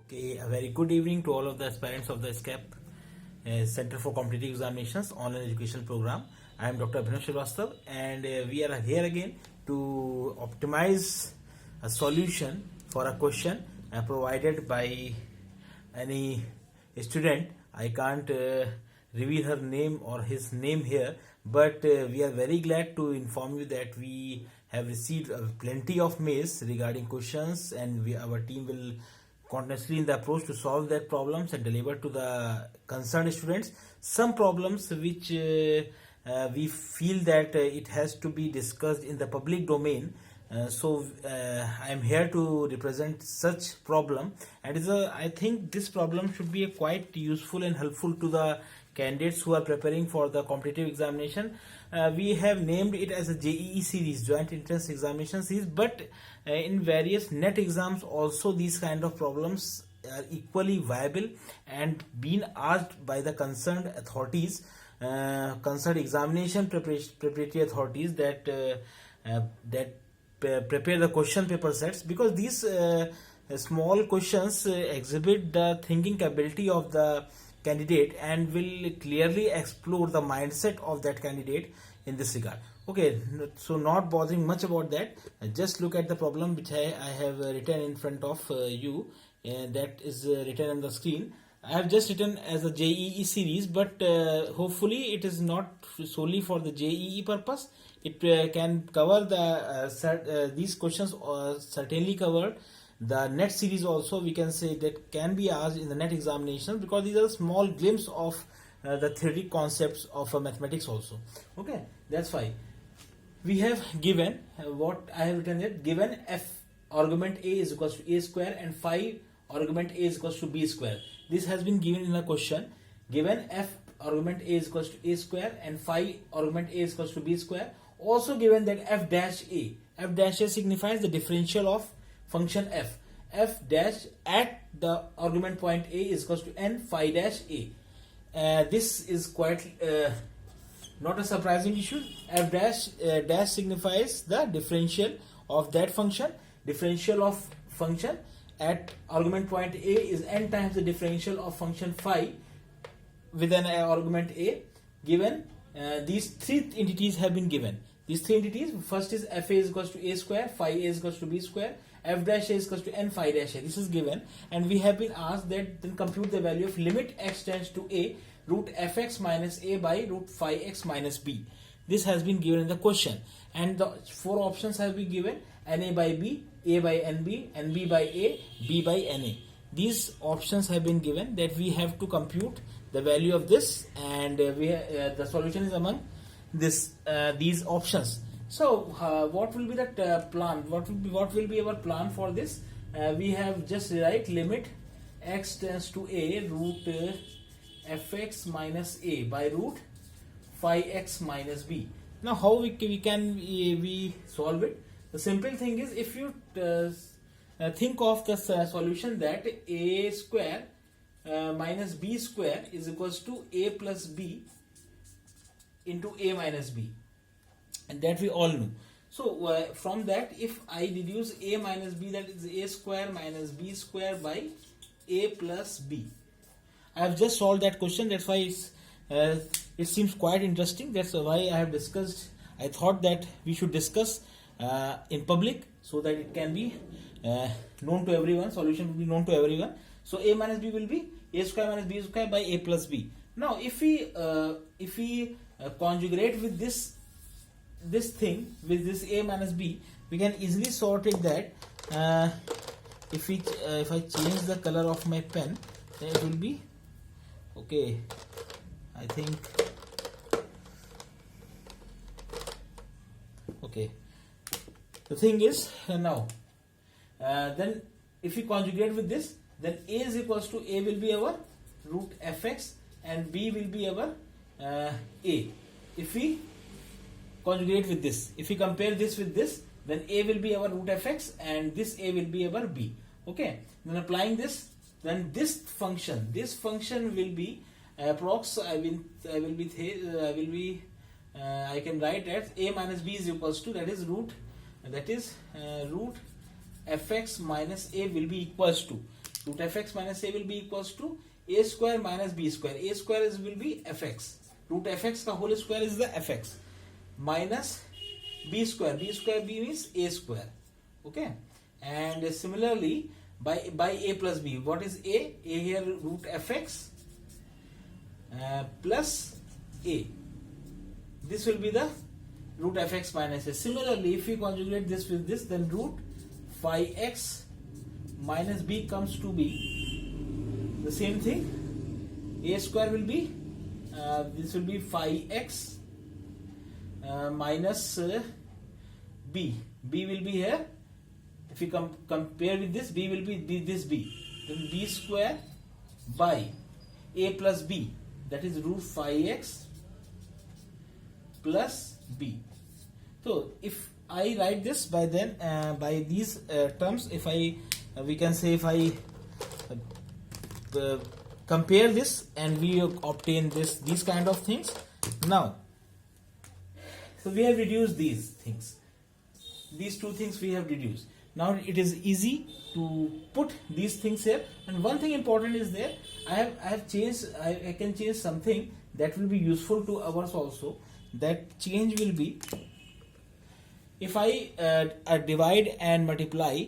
Okay, a very good evening to all of the aspirants of the SCAP Center for Competitive Examinations online education program. I am Dr. Abhinav Srivastava and we are here again to optimize a solution for a question provided by any student. I can't reveal her name or his name here, but we are very glad to inform you that we have received plenty of mails regarding questions, and our team will continuously in the approach to solve that problems and deliver to the concerned students some problems which we feel that it has to be discussed in the public domain. I am here to represent such problem, and I think this problem should be quite useful and helpful to the candidates who are preparing for the competitive examination. We have named it as a JEE series, Joint Entrance Examination series, but in various net exams also these kind of problems are equally viable and being asked by the concerned authorities, concerned examination preparatory authorities that prepare the question paper sets, because these small questions exhibit the thinking ability of the candidate and will clearly explore the mindset of that candidate in this regard. Okay, so not bothering much about that, just look at the problem which I have written in front of you, that is written on the screen. I have just written as a JEE series, but hopefully it is not solely for the JEE purpose. It can cover the these questions certainly cover the net series also, we can say, that can be asked in the net examination, because these are small glimpse of the theoretic concepts of mathematics also. Okay, that's fine. We have given what I have written here, given f argument a is equals to a square and phi argument a is equals to b square. This has been given in a question. Given f argument a is equals to a square and phi argument a is equals to b square. Also given that f dash a signifies the differential of function f dash at the argument point a is equals to n phi dash a. This is quite not a surprising issue. F dash signifies the differential of that function. Differential of function at argument point a is n times the differential of function phi with an argument a. Given these three entities have been given. These three entities, first is f a is equals to a square, phi a is equals to b square, f dash a is equals to n phi dash a. This is given, and we have been asked that then compute the value of limit x tends to a root fx minus a by root phi x minus b. This has been given in the question, and the four options have been given: na by b, a by nb, nb by a, b by na. These options have been given that we have to compute the value of this, and the solution is among these options. So what will be that plan? What will be our plan for this? We have just write limit x tends to a root fx minus a by root phi x minus b. Now how we can solve it? The simple thing is, if you think of the solution that a square minus b square is equals to a plus b into a minus b, and that we all know. So from that, if I deduce a minus b, that is a square minus b square by a plus b. I have just solved that question. That's why it seems quite interesting. That's why I have discussed. I thought that we should discuss in public so that it can be known to everyone. Solution will be known to everyone. So a minus b will be a square minus b square by a plus b. Now if we conjugate with this thing, with this a minus b, we can easily sort it that if I change the color of my pen, then it will be okay. I think okay. The thing is now then if we conjugate with this, then a is equals to a will be our root fx and b will be our a. If we conjugate with this, if we compare this with this, then a will be our root fx and this a will be our b. Okay, then applying this, then this function will be approx. I can write as a minus b is equals to, that is root fx minus a will be equals to root fx minus a will be equals to a square minus b square. A square will be fx. Root fx ka whole square is the fx minus b square. B square b means a square. Okay. And similarly by a plus b. What is a? A here root fx plus a. This will be the root fx minus a. Similarly, if we conjugate this with this, then root phi x minus b comes to be the same thing. A square will be this will be phi x minus b. B will be here. If we compare with this, b will be this b. Then b square by a plus b, that is root phi x plus b. So if I write this by these terms, if we can say if I compare this and we obtain these kind of things. Now, so we have reduced these things. These two things we have reduced. Now it is easy to put these things here. And one thing important is there. I can change something that will be useful to ours also. That change will be, if I divide and multiply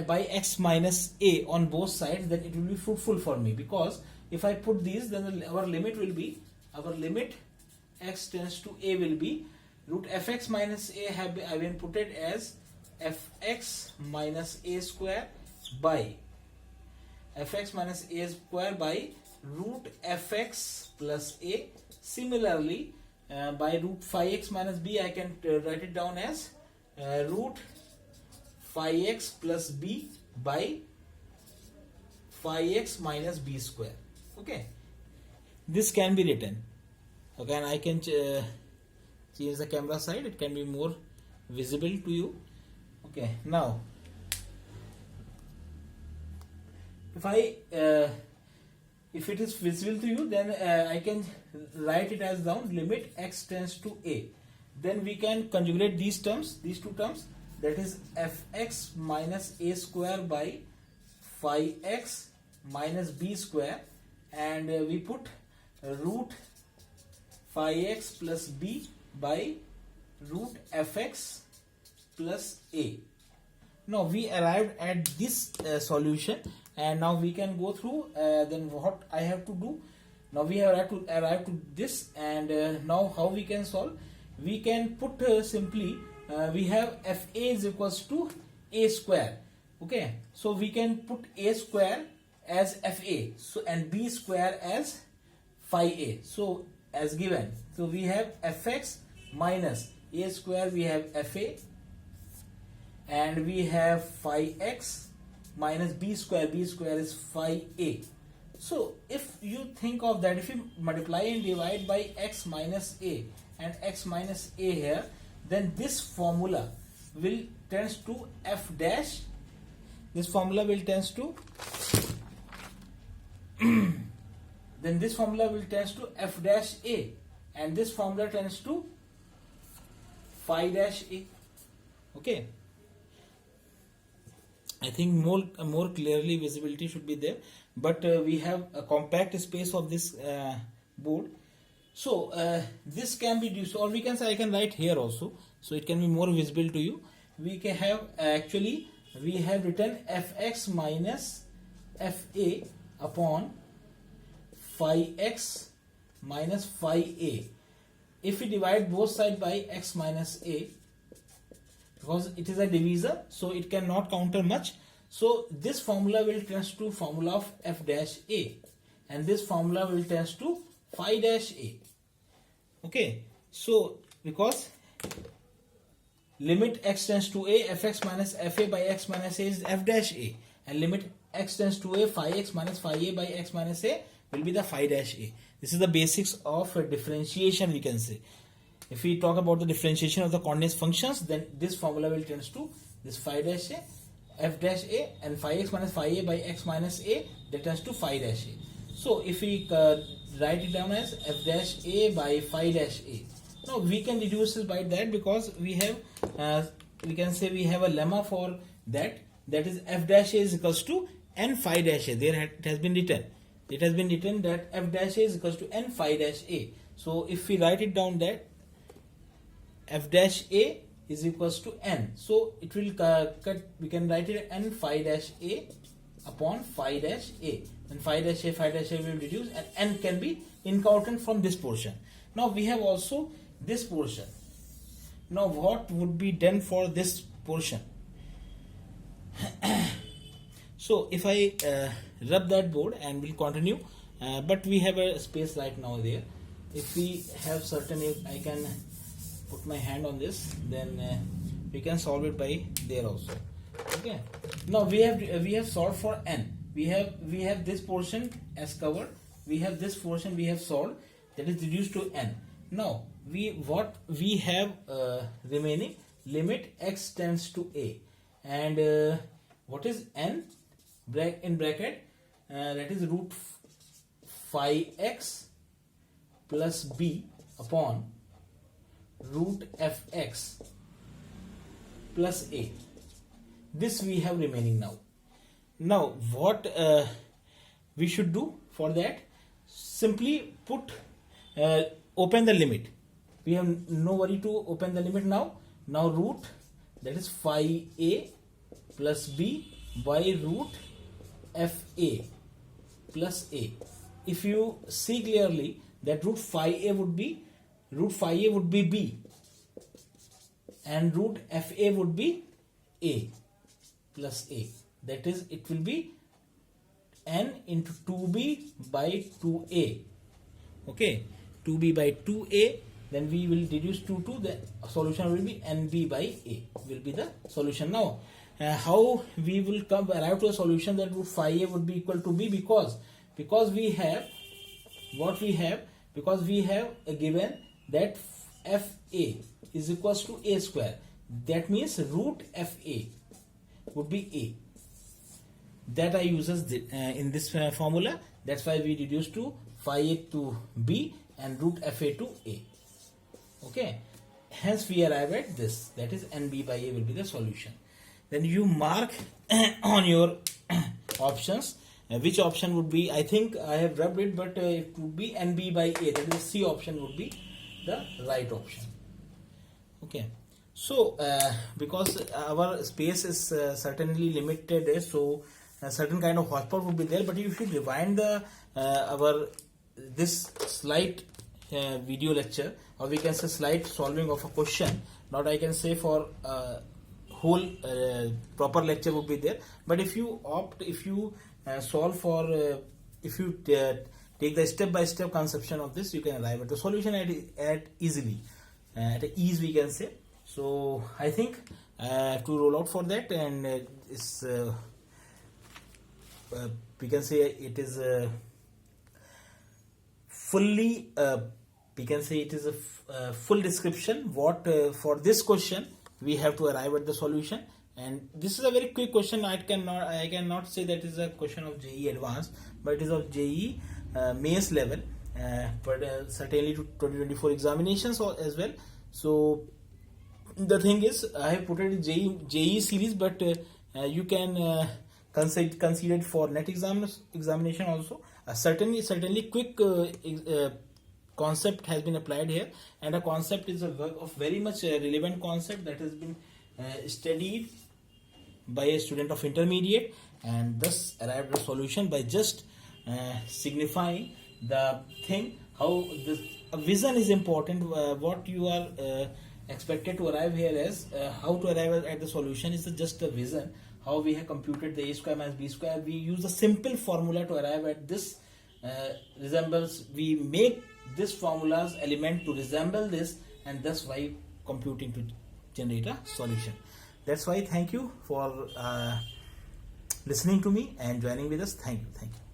by x minus a on both sides, then it will be fruitful for me, because if I put these, then our limit will be, our limit x tends to a will be root fx minus a I will put it as fx minus a square by fx minus a square by root fx plus a. Similarly, by root phi x minus b, I can write it down as root phi x plus b by phi x minus b square. Okay, this can be written. Okay, and I can change the camera side, it can be more visible to you. Okay, now if it is visible to you, then I can write it as down limit x tends to a. Then we can conjugate these terms, these two terms, that is fx minus a square by phi x minus b square, and we put root phi x plus b by root fx plus a. Now we arrived at this solution, and now we can go through then what I have to do. Now we have arrived to this, and now how we can solve? We can put simply we have fa is equals to a square. Okay, so we can put a square as fa, so and b square as phi a, so as given. So we have fx minus a square, we have fa, and we have phi x minus b square is phi a. So if you think of that, if you multiply and divide by x minus a and x minus a here, then this formula will tends to f dash. This formula will tends to then this formula will tends to f dash a, and this formula tends to phi dash a. Okay, I think more clearly visibility should be there, but we have a compact space of this board, so this can be used, or we can say I can write here also, so it can be more visible to you. We can have actually we have written fx minus fa upon phi x minus phi a. If we divide both sides by x minus a, because it is a divisor, so it cannot counter much, so this formula will tend to formula of f dash a, and this formula will tend to phi dash a. Okay, so because limit x tends to a, fx minus fa by x minus a is f dash a, and limit x tends to a, phi x minus phi a by x minus a will be the phi dash a. This is the basics of differentiation, we can say. If we talk about the differentiation of the coordinate functions, then this formula will tends to this phi dash a, f dash a, and phi x minus phi a by x minus a, that tends to phi dash a. So if we write it down as f dash a by phi dash a, now we can reduce it by that, because we have we can say we have a lemma for that, that is f dash a is equals to n phi dash a. There it has been written. It has been written that f dash a is equals to n phi dash a. So if we write it down, that f dash a is equals to n. So it will we can write it n phi dash a upon phi dash a. And phi dash a will reduce, and n can be encountered from this portion. Now we have also this portion. Now what would be done for this portion? So if I rub that board and we'll continue, but we have a space right now there. If we have certain, if I can put my hand on this, then we can solve it by there also. Okay. Now we have solved for n. We have this portion as covered. We have this portion we have solved, that is reduced to n. Now what we have remaining, limit x tends to a, and what is n in bracket, that is root phi x plus b upon root fx plus a. This we have remaining now. Now what we should do for that? Simply put open the limit. We have no worry to open the limit now. Now root, that is phi a plus b by root fa plus a. If you see clearly, that root phi a would be b, and root fa would be a plus a. That is, it will be n into 2b by 2a. Okay, 2b by 2a. Then we will reduce 2 to the solution will be nb by a will be the solution. Now how we will arrive to a solution that root phi a would be equal to b, because we have what we have, because we have given that fa is equals to a square. That means root fa would be a. That I uses in this formula. That's why we reduce to phi a to b and root fa to a. Okay, hence we arrive at this, that is nb by a will be the solution. Then you mark on your options which option would be. I think I have rubbed it, but it would be nb by a, that is C option would be the right option. Okay, so because our space is certainly limited, so a certain kind of horsepower would be there, but if you rewind the this slide video lecture, or we can say slide solving of a question, not I can say for whole proper lecture would be there, but if you solve for if you take the step by step conception of this, you can arrive at the solution at easily, at ease we can say. So I think I have to roll out for that, and it's we can say it is fully we can say it is a full description what for this question we have to arrive at the solution. And this is a very quick question. I cannot say that is a question of JEE advanced, but it is of JEE mains level, but certainly to 2024 examinations as well. So the thing is, I have put it in JEE series, but you can consider it for net examination also. Certainly quick concept has been applied here, and a concept is of very much relevant concept that has been studied by a student of intermediate, and thus arrived at a solution by just signifying the thing how this vision is important. What you are expected to arrive here as how to arrive at the solution is just a vision. How we have computed the a square minus b square, we use a simple formula to arrive at this resembles. We make this formula's element to resemble this, and thus why computing to generate a solution. That's why thank you for listening to me and joining with us. Thank you.